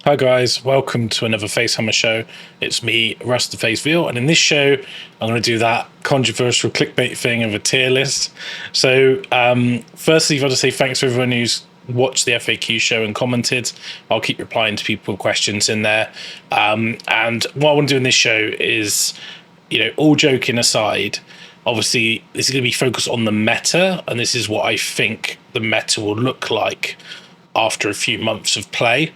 Hi guys, welcome to another Facehammer show. It's me, Russ the Face Veal, and in this show I'm going to do that controversial clickbait thing of a tier list. So firstly, I've got to say thanks to everyone who's watched the FAQ show and commented. I'll keep replying to people questions in there. And what I want to do in this show is, all joking aside, obviously this is going to be focused on the meta, and this is what I think the meta will look like after a few months of play.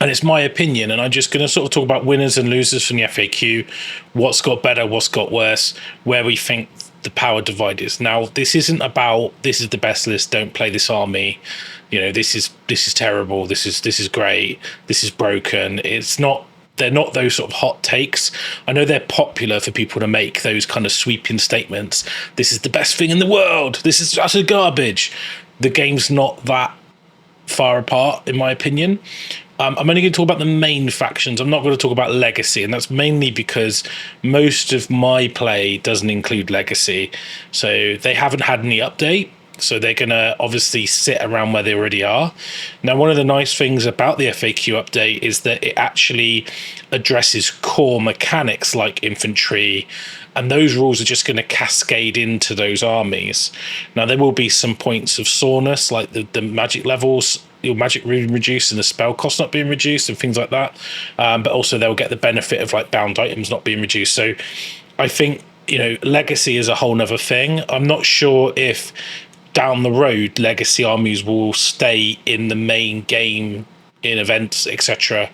And it's my opinion, and I'm just going to sort of talk about winners and losers from the FAQ, what's got better, what's got worse, where we think the power divide is. Now, this isn't about this is the best list, don't play this army, this is terrible, this is great, this is broken. It's not. They're not those sort of hot takes. I know they're popular for people to make those kind of sweeping statements. This is the best thing in the world. This is utter garbage. The game's not that far apart, in my opinion. I'm only going to talk about the main factions. I'm not going to talk about Legacy, and that's mainly because most of my play doesn't include Legacy. So they haven't had any update, so they're going to obviously sit around where they already are. Now, one of the nice things about the FAQ update is that it actually addresses core mechanics like infantry, and those rules are just going to cascade into those armies. Now, there will be some points of soreness, like the magic levels, your magic being reduced and the spell cost not being reduced and things like that. But also they'll get the benefit of like bound items not being reduced. So I think, Legacy is a whole nother thing. I'm not sure if down the road Legacy armies will stay in the main game in events, etc.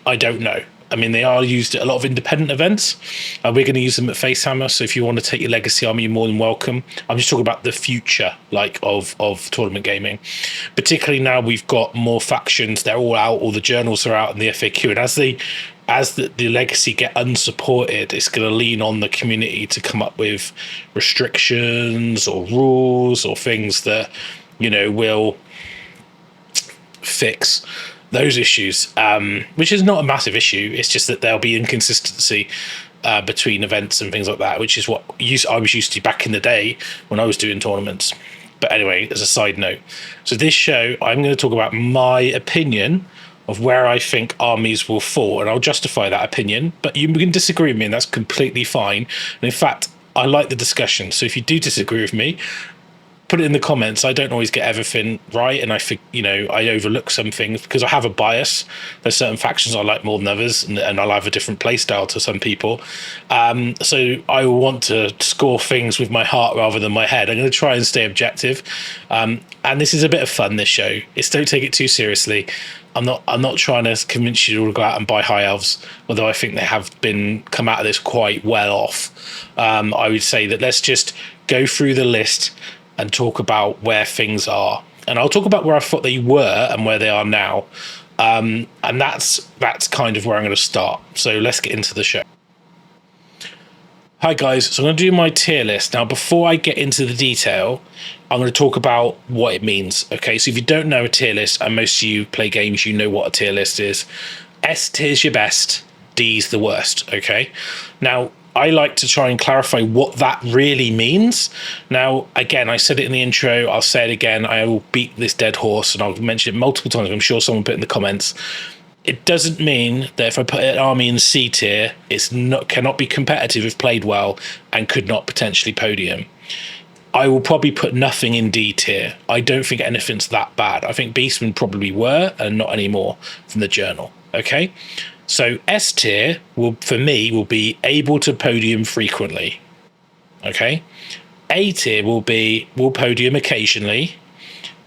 I don't know. I mean, they are used at a lot of independent events. We're going to use them at Facehammer, so if you want to take your Legacy army, you're more than welcome. I'm just talking about the future, of tournament gaming. Particularly now we've got more factions. They're all out. All the journals are out in the FAQ, and as the Legacy get unsupported, it's going to lean on the community to come up with restrictions or rules or things that will fix those issues, which is not a massive issue. It's just that there'll be inconsistency between events and things like that, which is what I was used to back in the day when I was doing tournaments. But anyway, as a side note, so this show I'm going to talk about my opinion of where I think armies will fall, and I'll justify that opinion, but you can disagree with me, and that's completely fine. And in fact, I like the discussion, so if you do disagree with me, put it in the comments. I don't always get everything right, and I think I overlook some things because I have a bias. There's certain factions I like more than others, and I'll have a different play style to some people. So I want to score things with my heart rather than my head. I'm going to try and stay objective, and this is a bit of fun. This show, don't take it too seriously. I'm not trying to convince you to go out and buy high elves, although I think they have come out of this quite well off. I would say that let's just go through the list and talk about where things are, and I'll talk about where I thought they were and where they are now, and that's kind of where I'm going to start. So let's get into the show. Hi guys, so I'm going to do my tier list now. Before I get into the detail, I'm going to talk about what it means. Okay, so if you don't know a tier list, and most of you play games, you know what a tier list is. S tier's your best, D's the worst. Okay, now I like to try and clarify what that really means. Now, again, I said it in the intro, I'll say it again, I will beat this dead horse, and I'll mention it multiple times. I'm sure someone put it in the comments. It doesn't mean that if I put an army in C tier, cannot be competitive if played well and could not potentially podium. I will probably put nothing in D tier. I don't think anything's that bad. I think Beastmen probably were, and not anymore from the journal. Okay? So S tier will be able to podium frequently. Okay. A tier will podium occasionally.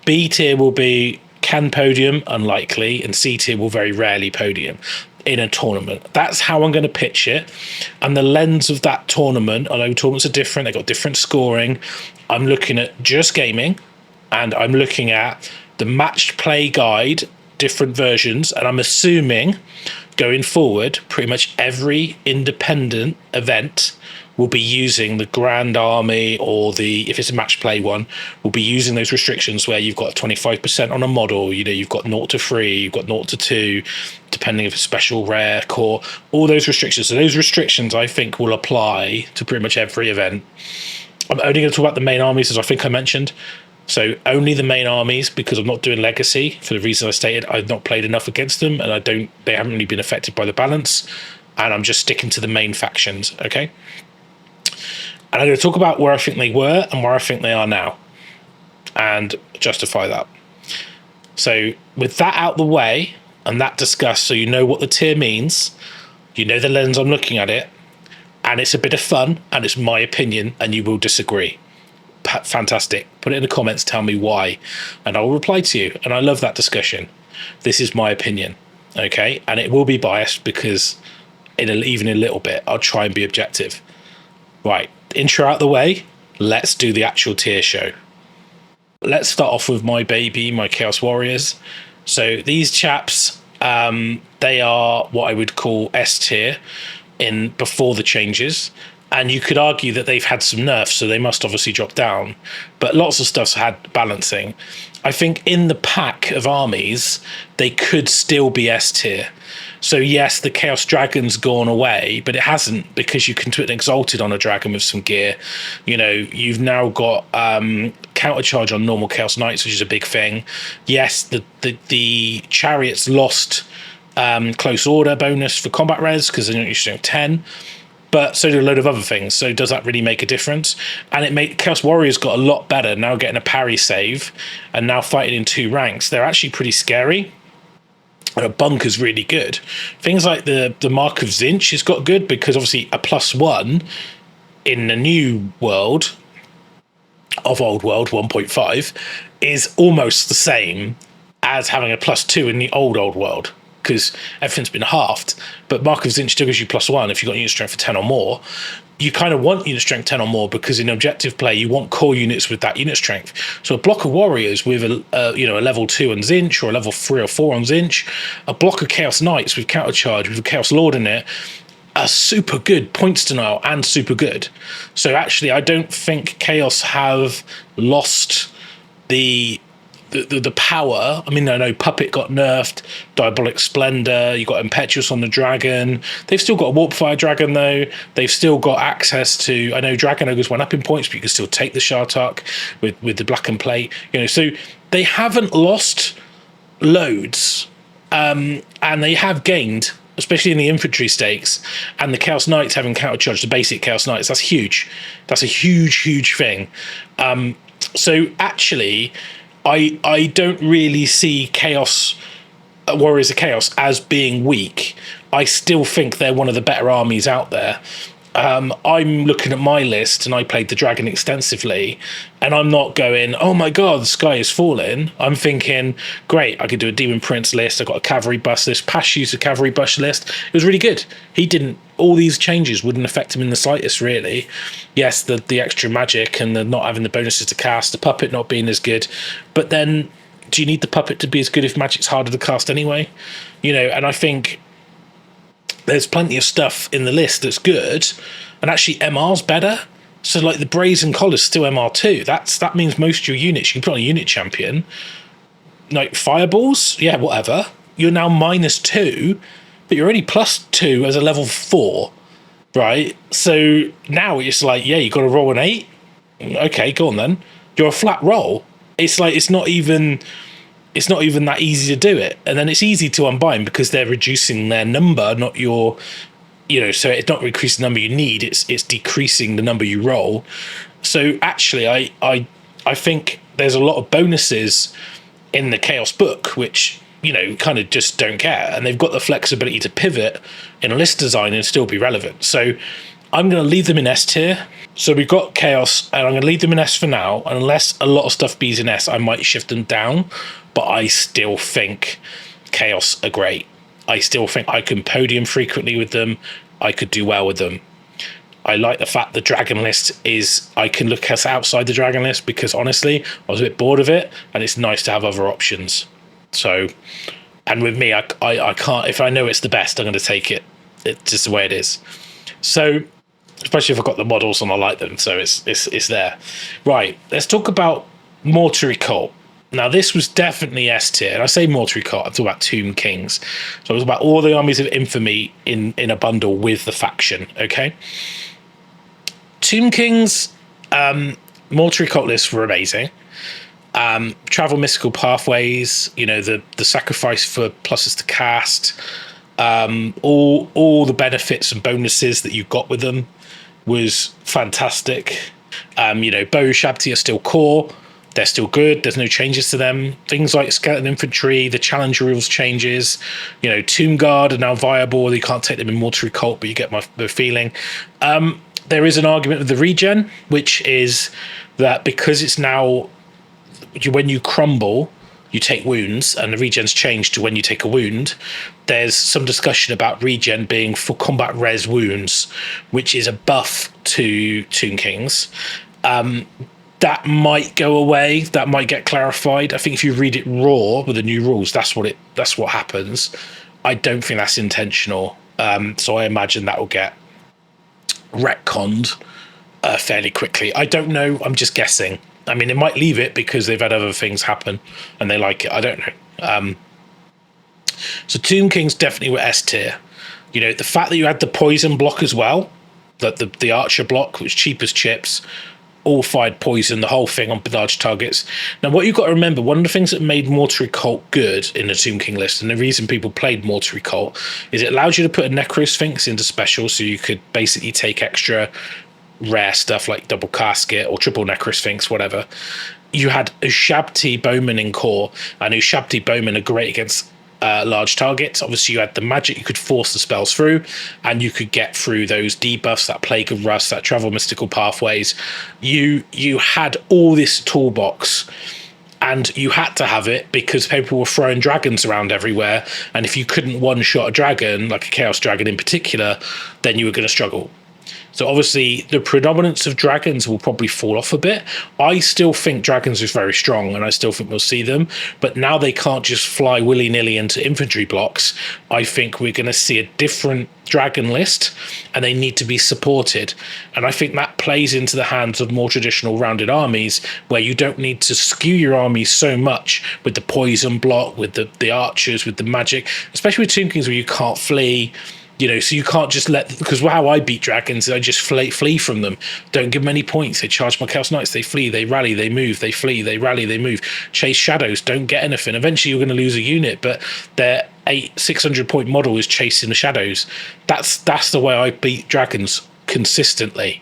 B tier will be can podium, unlikely, and C tier will very rarely podium in a tournament. That's how I'm going to pitch it. And the lens of that tournament, although tournaments are different, they've got different scoring. I'm looking at just gaming, and I'm looking at the matched play guide, different versions, and I'm assuming going forward, pretty much every independent event will be using the Grand Army, or if it's a match play one, will be using those restrictions where you've got 25% on a model, you've got 0 to 3, you've got 0 to 2, depending if it's special, rare, core, all those restrictions. So those restrictions, I think, will apply to pretty much every event. I'm only going to talk about the main armies, as I think I mentioned. So only the main armies, because I'm not doing legacy for the reason I stated. I've not played enough against them, and they haven't really been affected by the balance, and I'm just sticking to the main factions. Okay, and I'm going to talk about where I think they were and where I think they are now, and justify that. So with that out the way and that discussed, so you know what the tier means, you know the lens I'm looking at it, and it's a bit of fun, and it's my opinion, and you will disagree. Fantastic. Put it in the comments, tell me why, and I'll reply to you. And I love that discussion. This is my opinion, okay? And it will be biased because even a little bit, I'll try and be objective. Right, intro out the way, let's do the actual tier show. Let's start off with my baby, my Chaos Warriors. So these chaps, they are what I would call S tier in before the changes. And you could argue that they've had some nerfs, so they must obviously drop down. But lots of stuff's had balancing. I think in the pack of armies, they could still be S tier. So yes, the Chaos Dragon's gone away, but it hasn't, because you can put an Exalted on a dragon with some gear. You know, you've now got countercharge on normal Chaos Knights, which is a big thing. Yes, the Chariots lost close order bonus for combat res because they're not using 10. But so do a load of other things. So does that really make a difference? And it made Chaos Warriors got a lot better, now getting a parry save and now fighting in 2 ranks. They're actually pretty scary. And a bunker's really good. Things like the Mark of Zinch has got good, because obviously a +1 in the new world of Old World 1.5 is almost the same as having a +2 in the old World, because everything's been halved. But Mark of Zinch still gives you +1 if you've got unit strength for 10 or more. You kind of want unit strength 10 or more, because in objective play you want core units with that unit strength. So a block of warriors with a level 2 on Zinch, or a level 3 or 4 on Zinch, a block of Chaos Knights with countercharge with a Chaos Lord in it, are super good points denial and super good. So actually I don't think Chaos have lost the power. I mean, I know Puppet got nerfed, Diabolic Splendor, you got Impetuous on the Dragon. They've still got a Warp Fire Dragon, though. They've still got access to, I know Dragon Ogres went up in points, but you can still take the Shartak with the Black and Plate. You know, so they haven't lost loads, and they have gained, especially in the infantry stakes, and the Chaos Knights having countercharge, the basic Chaos Knights. That's huge. That's a huge thing. So actually, I don't really see Chaos Warriors of Chaos as being weak. I still think they're one of the better armies out there. I'm looking at my list, and I played the Dragon extensively, and I'm not going, oh my god, the sky is falling. I'm thinking, great, I could do a Demon Prince list, I've got a Cavalry Bus list. Pash used a Cavalry Bus list. It was really good. He didn't, all these changes wouldn't affect him in the slightest, really. Yes, the extra magic and the not having the bonuses to cast, the Puppet not being as good, but then do you need the Puppet to be as good if magic's harder to cast anyway? You know, and I think there's plenty of stuff in the list that's good, and actually MR's better. So like the Brazen Collar's still MR2. That means most of your units you can put on a unit champion. Like Fireballs, yeah, whatever. You're now -2, but you're only +2 as a level 4, right? So now it's like, yeah, you got to roll an 8. Okay, go on then. You're a flat roll. It's like it's not even that easy to do it. And then it's easy to unbind because they're reducing their number, not your, you know, so it's not increasing the number you need, it's decreasing the number you roll. So actually I think there's a lot of bonuses in the Chaos book which, you know, kind of just don't care, and they've got the flexibility to pivot in a list design and still be relevant. So I'm going to leave them in S tier. So we've got Chaos, and I'm going to leave them in S for now. Unless a lot of stuff B's in S, I might shift them down. But I still think Chaos are great. I still think I can podium frequently with them. I could do well with them. I like the fact the Dragon list is, I can look us outside the Dragon list, because honestly, I was a bit bored of it, and it's nice to have other options. So, and with me, I can't, if I know it's the best, I'm going to take it. It's just the way it is. So, especially if I've got the models and I like them, so it's there. Right, let's talk about Mortuary Cult. Now, this was definitely S tier, and I say Mortuary Cult, I'm talking about Tomb Kings. So it was about all the armies of infamy in a bundle with the faction, okay? Tomb Kings, Mortuary Cult lists were amazing. Travel mystical pathways, you know, the sacrifice for pluses to cast, all the benefits and bonuses that you got with them was fantastic. You know, bow shabti are still core. They're still good. There's no changes to them. Things like skeleton infantry, the challenge rules changes. You know, tomb guard are now viable. You can't take them in mortuary cult, but you get the feeling. There is an argument with the regen, which is that because it's now when you crumble, you take wounds, and the regen's changed to when you take a wound. There's some discussion about regen being for combat res wounds, which is a buff to Tomb Kings. That might go away. That might get clarified. I think if you read it raw with the new rules, that's what happens. I don't think that's intentional. So I imagine that will get retconned fairly quickly. I don't know. I'm just guessing. I mean, they might leave it because they've had other things happen and they like it. I don't know. So Tomb Kings definitely were S tier. You know, the fact that you had the poison block as well, that the archer block was cheap as chips, all fired poison, the whole thing on large targets. Now, what you've got to remember, one of the things that made Mortuary Cult good in the Tomb King list, and the reason people played Mortuary Cult, is it allowed you to put a Necrosphinx into special, so you could basically take extra rare stuff like double casket or triple Necrosphinx, whatever. You had Ushabti Bowman in core, and Ushabti Bowman are great against large targets. Obviously, you had the magic, you could force the spells through, and you could get through those debuffs, that Plague of Russ, that travel mystical pathways. You had all this toolbox, and you had to have it because people were throwing dragons around everywhere, and if you couldn't one-shot a dragon, like a Chaos Dragon in particular, then you were going to struggle. So obviously the predominance of dragons will probably fall off a bit. I still think dragons is very strong, and I still think we'll see them. But now they can't just fly willy-nilly into infantry blocks. I think we're going to see a different dragon list, and they need to be supported. And I think that plays into the hands of more traditional rounded armies, where you don't need to skew your armies so much with the poison block, with the archers, with the magic, especially with Tomb Kings where you can't flee. You know, so you can't just because how I beat dragons, I just flee from them. Don't give them any points. They charge my Chaos Knights. They flee, they rally, they move, they flee, they rally, they move. Chase shadows, don't get anything. Eventually you're going to lose a unit, but their 600 point model is chasing the shadows. That's the way I beat dragons consistently.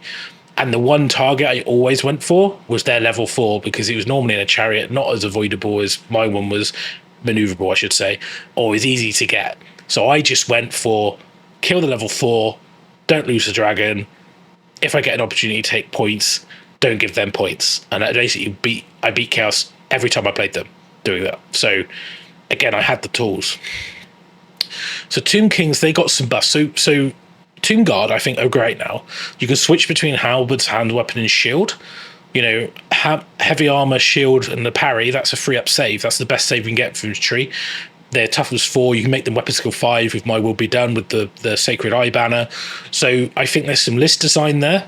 And the one target I always went for was their level 4, because it was normally in a chariot, not as avoidable as my one was, maneuverable I should say, or is easy to get. So I just went for kill the level 4, don't lose the dragon. If I get an opportunity to take points, don't give them points. And I basically I beat Chaos every time I played them doing that. So again, I had the tools. So Tomb Kings, they got some buffs. So Tomb Guard, I think, are great now. You can switch between halberds, hand weapon, and shield. You know, heavy armor, shield, and the parry, that's a free up save. That's the best save you can get from infantry. They're toughness 4. You can make them weapon skill 5 with My Will Be Done with the Sacred Eye banner. So I think there's some list design there.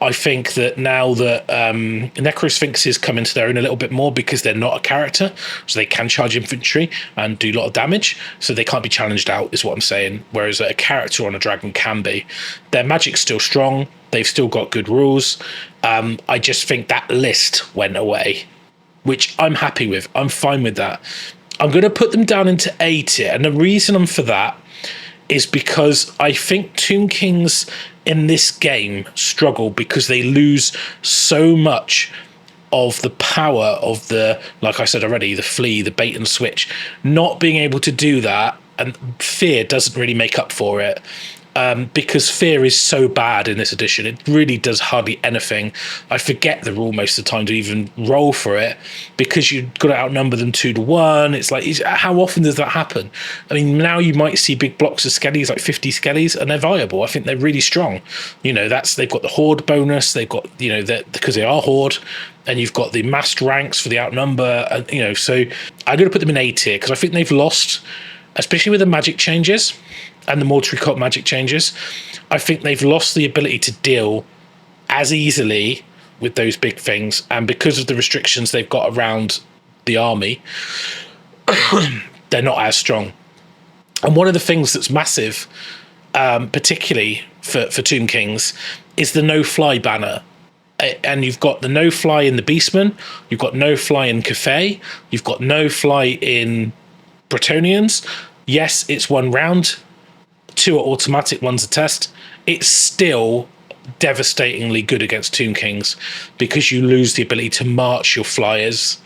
I think that now that Necrosphinxes come into their own a little bit more because they're not a character, so they can charge infantry and do a lot of damage, so they can't be challenged out, is what I'm saying, whereas a character on a dragon can be. Their magic's still strong. They've still got good rules. I just think that list went away, which I'm happy with. I'm fine with that. I'm going to put them down into A tier, and the reason I'm for that is because I think Tomb Kings in this game struggle because they lose so much of the power of the, like I said already, the flee, the bait and switch. Not being able to do that, and fear doesn't really make up for it. Because fear is so bad in this edition, it really does hardly anything. I forget the rule most of the time to even roll for it, because you've got to outnumber them 2 to 1. It's like, how often does that happen? I mean, now you might see big blocks of skellies, like 50 skellies, and they're viable. I think they're really strong. You know, they've got the horde bonus. They've got, you know, because they are horde, and you've got the massed ranks for the outnumber. And, you know, so I'm going to put them in A tier because I think they've lost, especially with the magic changes and the Mortuary Cult magic changes. I think they've lost the ability to deal as easily with those big things, and because of the restrictions they've got around the army, they're not as strong. And one of the things that's massive, particularly for Tomb Kings, is the no-fly banner. And you've got the no fly in the Beastmen, you've got no fly in Cathay, you've got no fly in Bretonnians. Yes, it's 1 round, 2 are automatic, 1's a test. It's still devastatingly good against Tomb Kings because you lose the ability to march your flyers.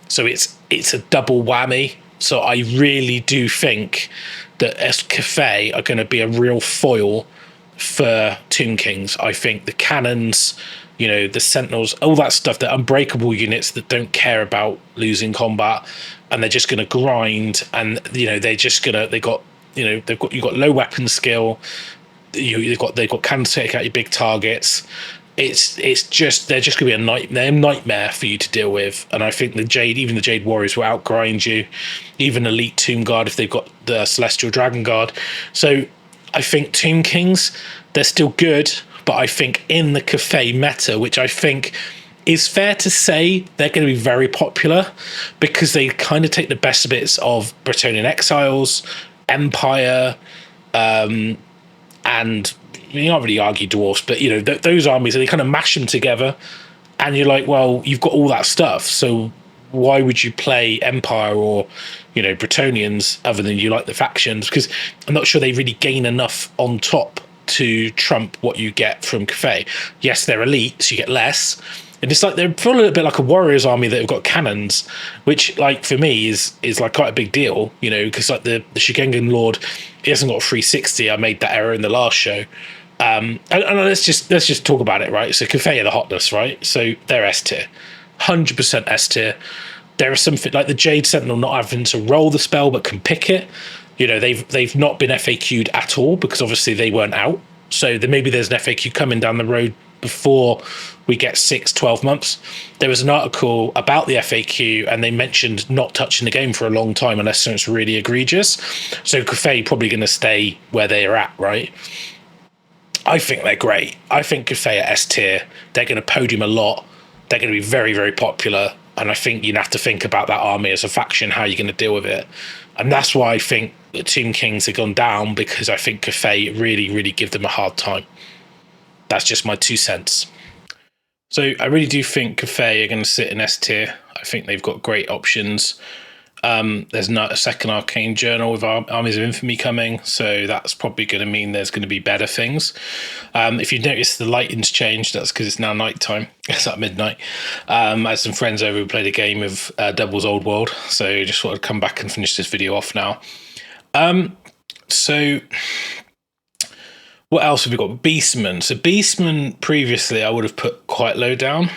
So it's a double whammy. So I really do think that Cathay are going to be a real foil for Tomb Kings. I think the cannons, you know, the sentinels, all that stuff, they're unbreakable units that don't care about losing combat, and they're just going to grind. And you know, they're just gonna you've got low weapon skill. They've got cannons to take out your big targets. It's just they're just going to be a nightmare for you to deal with. And I think the Jade Warriors will outgrind you, even Elite Tomb Guard if they've got the Celestial Dragon Guard. So I think Tomb Kings, they're still good, but I think in the Cathay meta, which I think is fair to say, they're going to be very popular because they kind of take the best bits of Bretonnian Exiles, Empire, and you can't really argue Dwarfs, but you know, those armies, and they kind of mash them together, and you're like, well, you've got all that stuff, so why would you play Empire or, you know, Bretonnians other than you like the factions? Because I'm not sure they really gain enough on top to trump what you get from Cathay. Yes, they're elite, so you get less. And it's like they're a little bit like a Warriors army that have got cannons, which, like, for me is like quite a big deal, you know, because like the Shigengan Lord, he hasn't got a 360. I made that error in the last show. And let's just talk about it, right? So Cathay are the hotness, right? So they're S tier, 100% S tier. There are something like the Jade Sentinel not having to roll the spell but can pick it. You know, they've not been FAQ'd at all because obviously they weren't out. So maybe there's an FAQ coming down the road before we get 6-12 months. There was an article about the FAQ and they mentioned not touching the game for a long time unless it's really egregious. So Cathay probably going to stay where they are at, right? I think they're great. I think Cathay are S tier. They're going to podium a lot. They're going to be very, very popular. And I think you'd have to think about that army as a faction, how you're going to deal with it. And that's why I think the Tomb Kings have gone down, because I think Cathay really, really give them a hard time. That's just my 2 cents. So I really do think Cathay are going to sit in S tier. I think they've got great options. There's not a second Arcane Journal with Armies of Infamy coming, so that's probably going to mean there's going to be better things. If you notice the lighting's changed, that's because it's now night time. It's at midnight. I had some friends over who played a game of WARHAMMER Old World, so just wanted to come back and finish this video off now. So what else have we got? Beastmen. So Beastmen previously I would have put quite low down.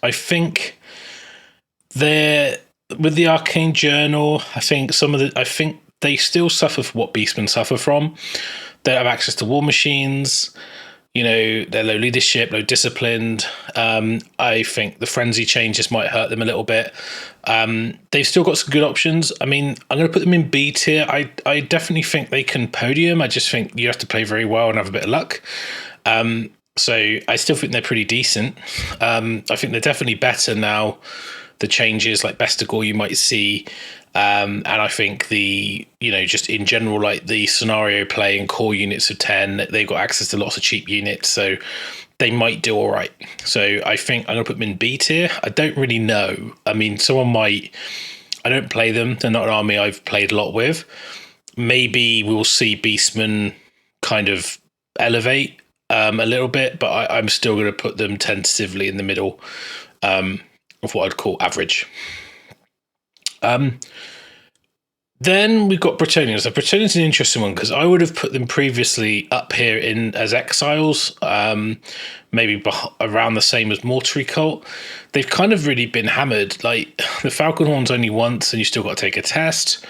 I think they're... With the Arcane Journal, I think they still suffer from what Beastmen suffer from. They don't have access to war machines. You know, they're low leadership, low disciplined. I think the frenzy changes might hurt them a little bit. They've still got some good options. I mean, I'm going to put them in B tier. I definitely think they can podium. I just think you have to play very well and have a bit of luck. So I still think they're pretty decent. I think they're definitely better now. The changes like Bestigor you might see, and I think just in general, like the scenario play and core units of 10, they've got access to lots of cheap units, so they might do all right. So I think I'm gonna put them in B tier. I don't really know. I mean, someone might. I don't play them. They're not an army I've played a lot with. Maybe we'll see Beastmen kind of elevate a little bit, but I'm still going to put them tentatively in the middle. Of what I'd call average. Then we've got Bretonnians. So Bretonnians is an interesting one because I would have put them previously up here as exiles, maybe around the same as Mortuary Cult. They've kind of really been hammered. Like the Falcon Horn's only once, and you still got to take a test.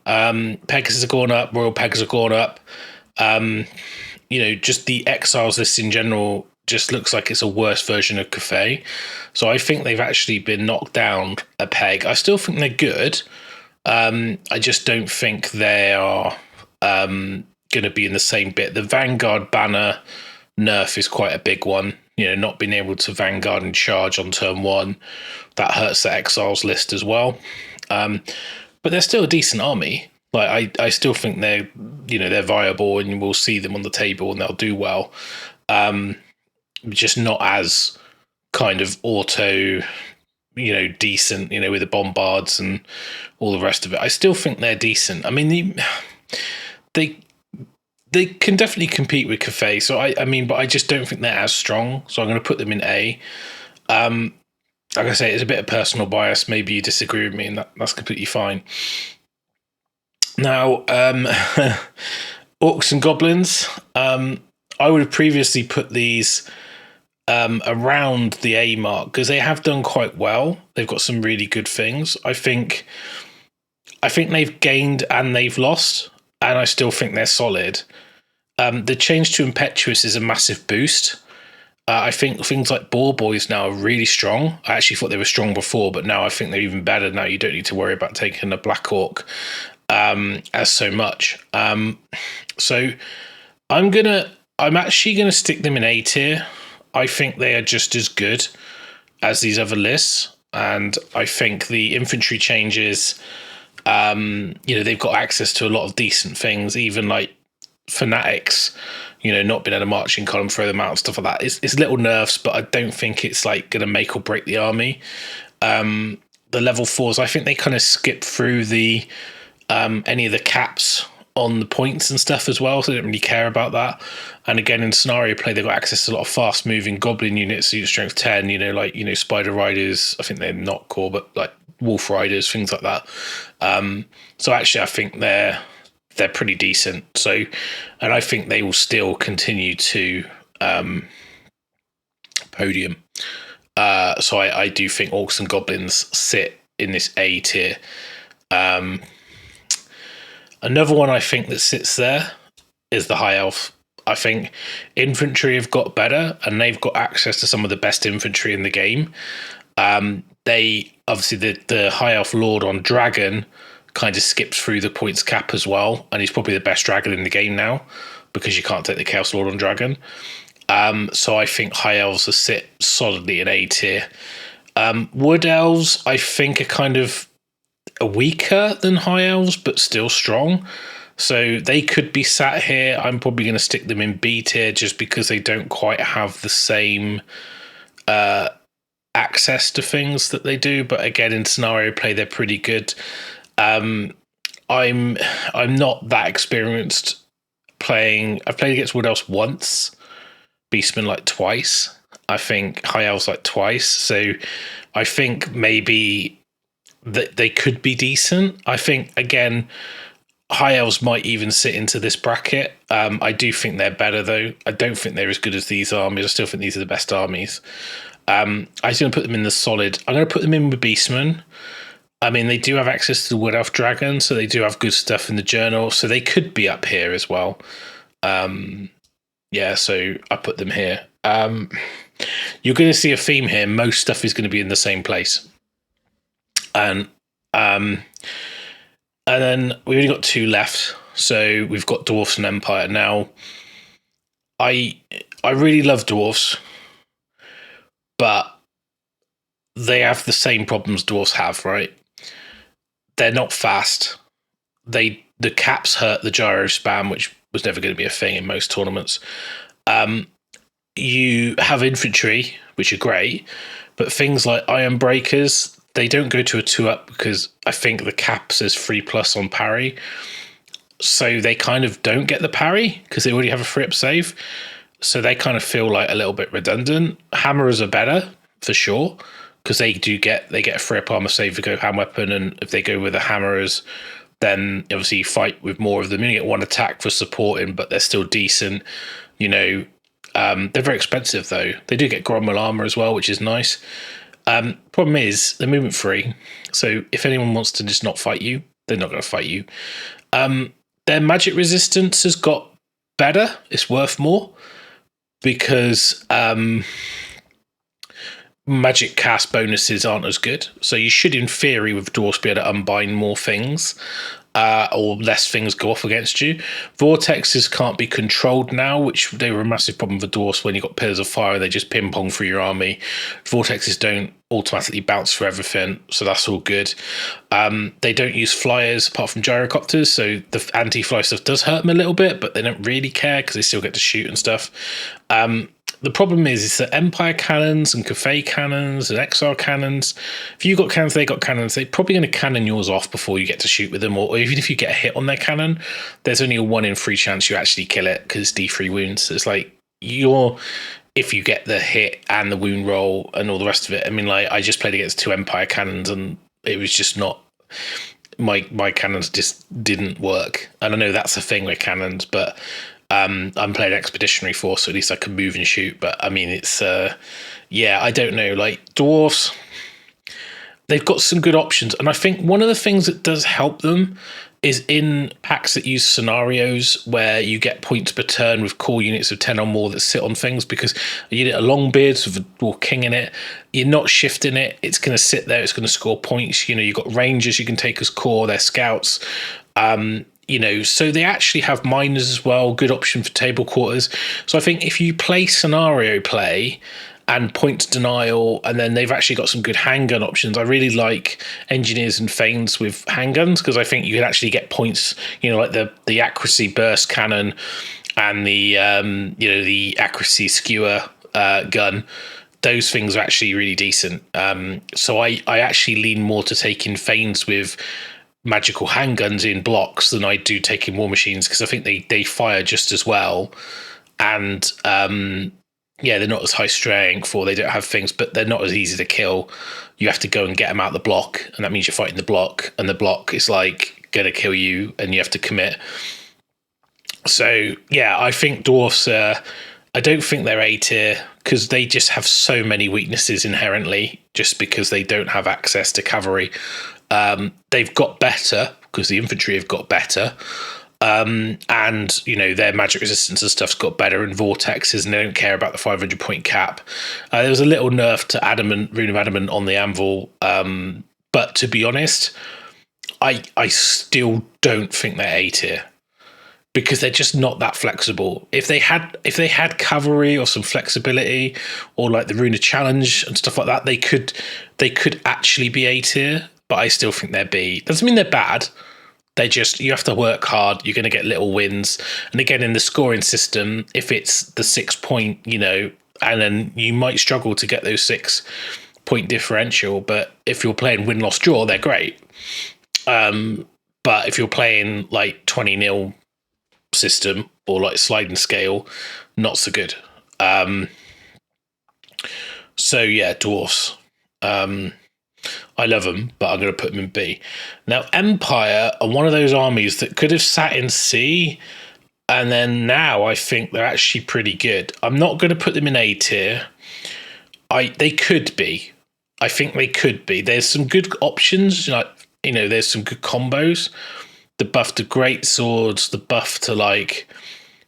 Pegasus have gone up. Royal Pegasus have gone up. Just the exiles list in general just looks like it's a worse version of Cathay. So I think they've actually been knocked down a peg. I still think they're good. I just don't think they are going to be in the same bit. The Vanguard banner nerf is quite a big one. You know, not being able to Vanguard and charge on turn 1, that hurts the exiles list as well. But they're still a decent army. Like I still think they're viable, and we'll see them on the table and they'll do well. Just not as kind of auto, decent, with the bombards and all the rest of it. I still think they're decent. I mean, they can definitely compete with Cathay. So but I just don't think they're as strong. So I'm going to put them in A. Like I say, it's a bit of personal bias. Maybe you disagree with me, and that's completely fine. Now, Orcs and Goblins. I would have previously put these around the A mark because they have done quite well. They've got some really good things. I think they've gained and they've lost, and I still think they're solid. The change to Impetuous is a massive boost. I think things like Ball Boys now are really strong. I actually thought they were strong before, but now I think they're even better. Now you don't need to worry about taking a Black Orc as so much. So I'm actually gonna stick them in A tier. I think they are just as good as these other lists, and I think the infantry changes. They've got access to a lot of decent things, even like fanatics. Not being able to march in column, throw them out, and stuff like that. It's little nerfs, but I don't think it's like going to make or break the army. The level 4s, I think they kind of skip through the any of the caps on the points and stuff as well, so they don't really care about that. And again, in scenario play, they've got access to a lot of fast moving goblin units, unit strength 10, spider riders. I think they're not core, but like wolf riders, things like that. So actually I think they're pretty decent. So, and I think they will still continue to podium. So I do think Orcs and Goblins sit in this A tier. Another one I think that sits there is the High Elf. I think infantry have got better, and they've got access to some of the best infantry in the game. They obviously the High Elf Lord on Dragon kind of skips through the points cap as well, and he's probably the best dragon in the game now because you can't take the Chaos Lord on Dragon. So I think High Elves will sit solidly in A tier. Wood Elves, I think, are kind of weaker than High Elves, but still strong. So they could be sat here. I'm probably going to stick them in B tier just because they don't quite have the same access to things that they do. But again, in scenario play, they're pretty good. I'm not that experienced playing. I've played against Wood Elves once, Beastmen like twice. I think High Elves like twice. So I think maybe that they could be decent. I think again, High Elves might even sit into this bracket. I do think they're better though. I don't think they're as good as these armies. I still think these are the best armies. I was going to put them in the solid. I'm going to put them in with Beastmen. I mean, they do have access to the Wood Elf Dragon, so they do have good stuff in the journal. So they could be up here as well. So I put them here. You're going to see a theme here. Most stuff is going to be in the same place. And then we've only got 2 left. So we've got Dwarfs and Empire. Now, I really love Dwarfs, but they have the same problems Dwarfs have, right? They're not fast. The caps hurt the gyro spam, which was never going to be a thing in most tournaments. You have infantry, which are great, but things like Iron Breakers, they don't go to a 2-up because I think the cap says 3+ on parry. So they kind of don't get the parry because they already have a 3-up save. So they kind of feel like a little bit redundant. Hammerers are better for sure because they get a 3-up armor save to go hand weapon, and if they go with the hammerers, then obviously you fight with more of them. You get 1 attack for supporting, but they're still decent. They're very expensive though. They do get Gromwell armor as well, which is nice. Problem is they're movement free, so if anyone wants to just not fight you, they're not going to fight you. Their magic resistance has got better. It's worth more because magic cast bonuses aren't as good. So you should, in theory, with Dwarfs, be able to unbind more things. Or less things go off against you. Vortexes can't be controlled now, which they were a massive problem for Dwarfs when you got Pillars of Fire. They just ping pong through your army. Vortexes don't automatically bounce for everything, so that's all good. They don't use flyers apart from gyrocopters, so the anti-fly stuff does hurt them a little bit, but they don't really care because they still get to shoot and stuff. the problem is that Empire cannons and Cathay cannons and XR cannons, if you got cannons, they got cannons, they're probably going to cannon yours off before you get to shoot with them, or even if you get a hit on their cannon, there's only a 1 in 3 chance you actually kill it because it's D3 wounds. So it's like if you get the hit and the wound roll and all the rest of it. I mean, like, I just played against 2 Empire cannons and it was just not, my cannons just didn't work. And I know that's a thing with cannons, but I'm playing Expeditionary Force, so at least I can move and shoot. But I mean, it's I don't know. Like, Dwarfs, they've got some good options, and I think one of the things that does help them is in packs that use scenarios where you get points per turn with core units of 10 or more that sit on things, because you get a Longbeards with a Dwarf King in it. You're not shifting it. It's going to sit there. It's going to score points. You know, you've got Rangers you can take as core. They're scouts. You know, so they actually have miners as well. Good option for table quarters. So I think if you play scenario play and points denial, and then they've actually got some good handgun options. I really like engineers and Thanes with handguns, because I think you can actually get points, you know, like the accuracy burst cannon and the the accuracy skewer gun. Those things are actually really decent. So I actually lean more to taking Thanes with magical handguns in blocks than I do taking war machines, because I think they fire just as well, and they're not as high strength, or they don't have things, but they're not as easy to kill. You have to go and get them out of the block, and that means you're fighting the block, and the block is like going to kill you, and you have to commit. So yeah, I think Dwarfs, I don't think they're A tier, because they just have so many weaknesses inherently, just because they don't have access to cavalry. They've got better because the infantry have got better, and you know, their magic resistance and stuff's got better, and vortexes, and they don't care about the 500 point cap. There was a little nerf to Rune of Adamant on the Anvil, but to be honest, I still don't think they're A tier, because they're just not that flexible. If they had cavalry or some flexibility, or like the Rune of Challenge and stuff like that, they could actually be A tier. But I still think they're B. Doesn't mean they're bad. They just, you have to work hard. You're going to get little wins. And again, in the scoring system, if it's the 6 point, you know, and then you might struggle to get those 6 point differential. But if you're playing win-loss draw, they're great. But if you're playing like 20-0 system or like sliding scale, not so good. So yeah, Dwarfs. I love them, but I'm going to put them in B. Now, Empire are one of those armies that could have sat in C, and then now I think they're actually pretty good. I'm not going to put them in A tier. They could be. I think they could be. There's some good options, like, you know, there's some good combos. The buff to great swords, the buff to, like,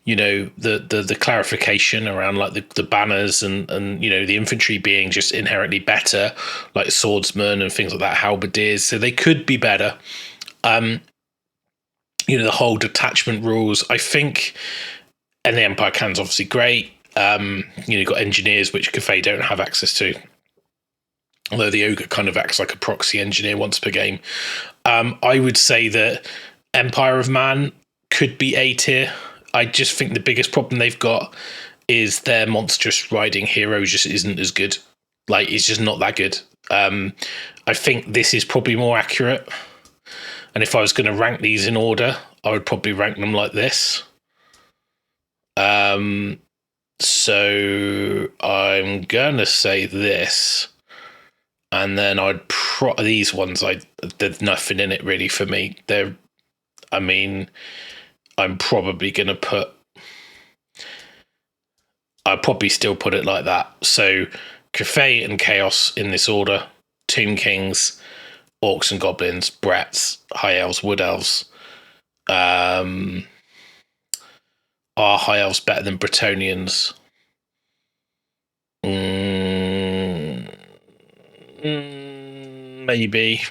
you know, the clarification around like the banners and you know, the infantry being just inherently better, like swordsmen and things like that, halberdiers. So they could be better. You know, the whole detachment rules, I think, and the Empire cannon's obviously great. You know, you've got engineers, which Cathay don't have access to, although the ogre kind of acts like a proxy engineer once per game. I would say that Empire of Man could be A tier. I just think the biggest problem they've got is their monstrous riding hero just isn't as good. Like, it's just not that good. I think this is probably more accurate. And if I was going to rank these in order, I would probably rank them like this. So I'm going to say this. And then these ones, there's nothing in it really for me. I'm probably going to I'll probably still put it like that. So Cathay and Chaos in this order: Tomb Kings, Orcs and Goblins, Brats, High Elves, Wood Elves. Are High Elves better than Bretonnians? Maybe.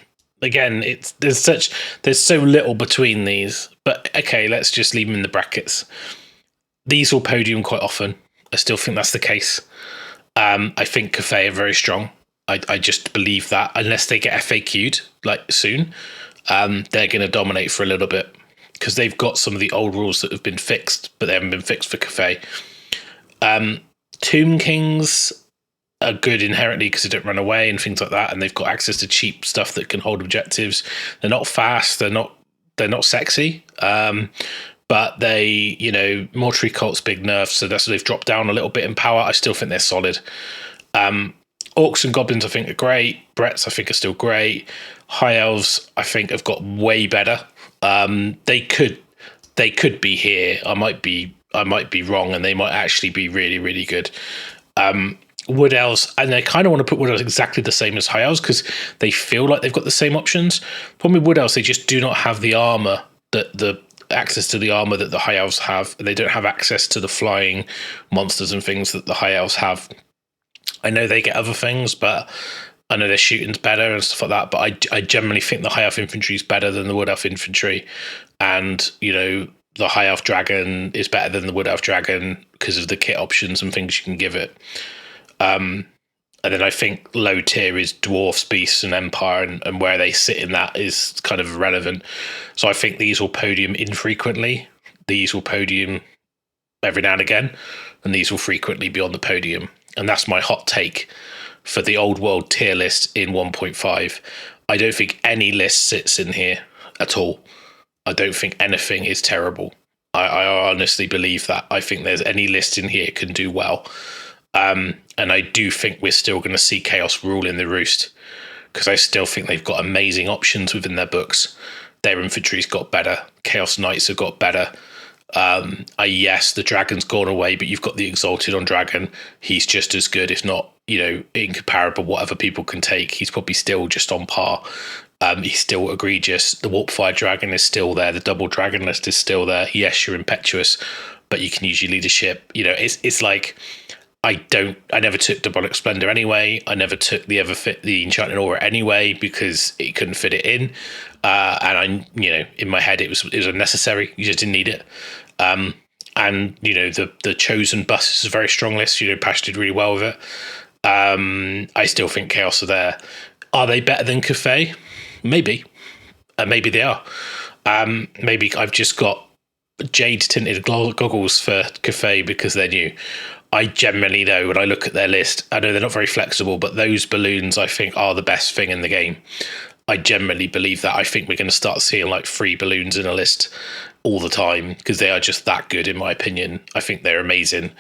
Again, there's so little between these, but okay, let's just leave them in the brackets. These will podium quite often. I still think that's the case. I think Cathay are very strong. I just believe that unless they get FAQ'd like soon, they're going to dominate for a little bit, because they've got some of the old rules that have been fixed, but they haven't been fixed for Cathay. Tomb Kings are good inherently because they don't run away and things like that, and they've got access to cheap stuff that can hold objectives. They're not fast. They're not sexy. But they, Mortuary Cult's big nerf, so they've dropped down a little bit in power. I still think they're solid. Orcs and Goblins, I think, are great. Brets, I think, are still great. High Elves, I think, have got way better. They could be here. I might be wrong, and they might actually be really, really good. Wood Elves, and I kind of want to put Wood Elves exactly the same as High Elves because they feel like they've got the same options. Problem with Wood Elves, they just do not have the armor the access to the armor that the High Elves have. They don't have access to the flying monsters and things that the High Elves have. I know they get other things, but I know their shooting's better and stuff like that. But I generally think the High Elf infantry is better than the Wood Elf infantry, and the High Elf dragon is better than the Wood Elf dragon because of the kit options and things you can give it. And then I think low tier is Dwarfs, Beasts, and Empire, and where they sit in that is kind of irrelevant. So I think these will podium infrequently. These will podium every now and again, and these will frequently be on the podium. And that's my hot take for the old world tier list in 1.5. I don't think any list sits in here at all. I don't think anything is terrible. I honestly believe that. I think there's any list in here can do well. And I do think we're still going to see Chaos rule in the roost because I still think they've got amazing options within their books. Their infantry's got better. Chaos Knights have got better. Yes, the dragon's gone away, but you've got the Exalted on Dragon. He's just as good, if not, incomparable what other people can take. He's probably still just on par. He's still egregious. The Warpfire Dragon is still there. The Double Dragon list is still there. Yes, you're impetuous, but you can use your leadership. It's like I never took Demonic Splendor anyway. I never took the Enchanting Aura anyway because it couldn't fit it in. And in my head it was unnecessary. You just didn't need it. And the Chosen Bus is a very strong list. Pash did really well with it. I still think Chaos are there. Are they better than Cathay? Maybe. Maybe they are. Maybe I've just got jade tinted goggles for Cathay because they're new. I generally, though, when I look at their list, I know they're not very flexible, but those balloons I think are the best thing in the game. I generally believe that. I think we're going to start seeing like 3 balloons in a list all the time because they are just that good, in my opinion. I think they're amazing.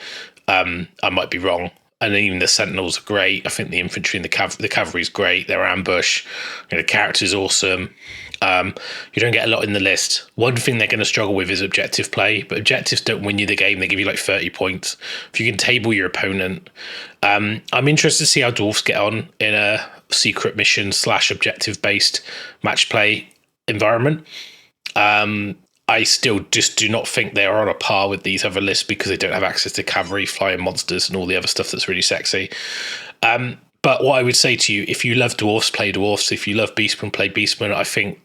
I might be wrong. And even the Sentinels are great. I think the infantry and the cavalry is great. Their ambush, the character's awesome. You don't get a lot in the list. One thing they're going to struggle with is objective play, but objectives don't win you the game. They give you like 30 points. If you can table your opponent. I'm interested to see how Dwarfs get on in a secret mission / objective based match play environment. I still just do not think they are on a par with these other lists because they don't have access to cavalry, flying monsters, and all the other stuff that's really sexy. But what I would say to you, if you love Dwarfs, play Dwarfs. If you love Beastmen, play Beastmen. I think,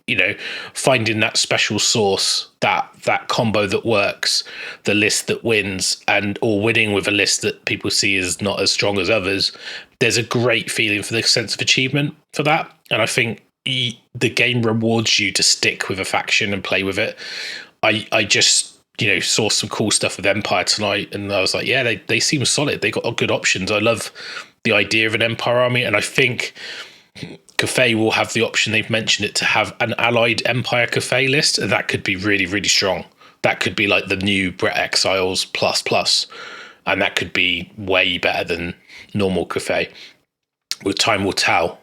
finding that special sauce, that combo that works, the list that wins, or winning with a list that people see as not as strong as others, there's a great feeling for the sense of achievement for that. And I think the game rewards you to stick with a faction and play with it. I just saw some cool stuff with Empire tonight, and I was like, yeah, they seem solid. They got good options. I love the idea of an Empire army, and I think Cathay will have the option. They've mentioned it to have an allied Empire Cathay list, and that could be really, really strong. That could be like the new Bret Exiles plus, and that could be way better than normal Cathay. With time will tell.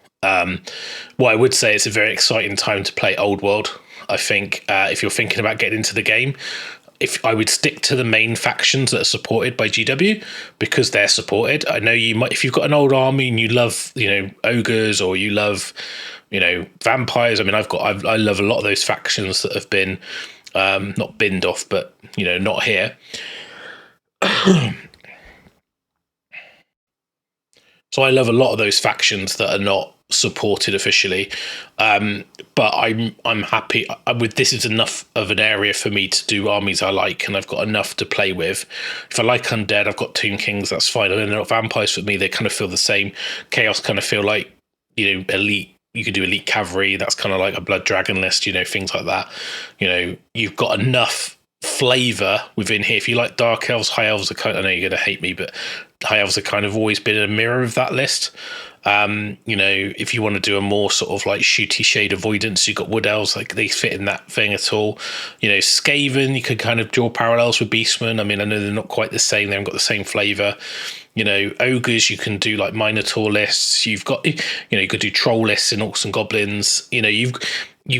What I would say, it's a very exciting time to play Old World. I think if you're thinking about getting into the game, if I would stick to the main factions that are supported by GW because they're supported. I know you might, if you've got an old army and you love, ogres, or you love, vampires. I mean, I love a lot of those factions that have been not binned off, but not here. So I love a lot of those factions that are not supported officially, but I'm happy with this. Is enough of an area for me to do armies I like, and I've got enough to play with. If I like undead, I've got Tomb Kings, that's fine. And then they're not vampires for me. They kind of feel the same. Chaos kind of feel like elite. You could do elite cavalry. That's kind of like a blood dragon list. Things like that. You've got enough flavor within here. If you like dark elves, high elves, I know you're going to hate me, but High Elves have kind of always been a mirror of that list. You know, if you want to do a more sort of like shooty shade avoidance, you've got Wood Elves, like they fit in that thing at all. You know, Skaven, you could kind of draw parallels with Beastmen. I mean, I know they're not quite the same, they haven't got the same flavour. You know, Ogres, you can do like Minotaur lists. You've got, you know, you could do Troll lists in Orcs and Goblins. You know, you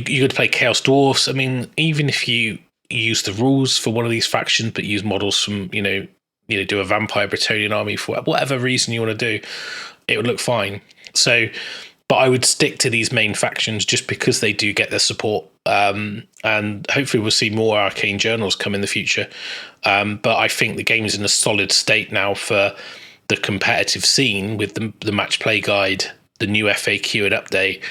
could play Chaos Dwarfs. I mean, even if you use the rules for one of these factions, but use models from, you know, do a vampire Bretonnian army for whatever reason you want to do, it would look fine. So, but I would stick to these main factions just because they do get their support. And hopefully we'll see more arcane journals come in the future. But I think the game is in a solid state now for the competitive scene with the match play guide, the new FAQ and update.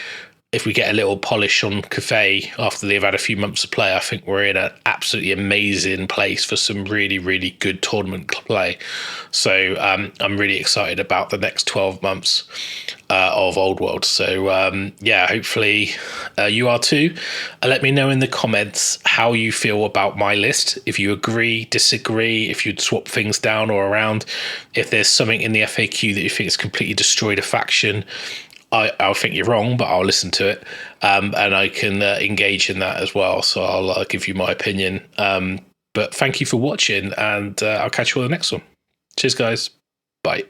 If we get a little polish on Cathay after they've had a few months of play, I think we're in an absolutely amazing place for some really, really good tournament play. So I'm really excited about the next 12 months of Old World. So yeah, hopefully you are too. Let me know in the comments how you feel about my list. If you agree, disagree, if you'd swap things down or around, if there's something in the FAQ that you think has completely destroyed a faction. I'll think you're wrong, but I'll listen to it, and I can engage in that as well. So I'll give you my opinion. But thank you for watching, and I'll catch you on the next one. Cheers, guys. Bye.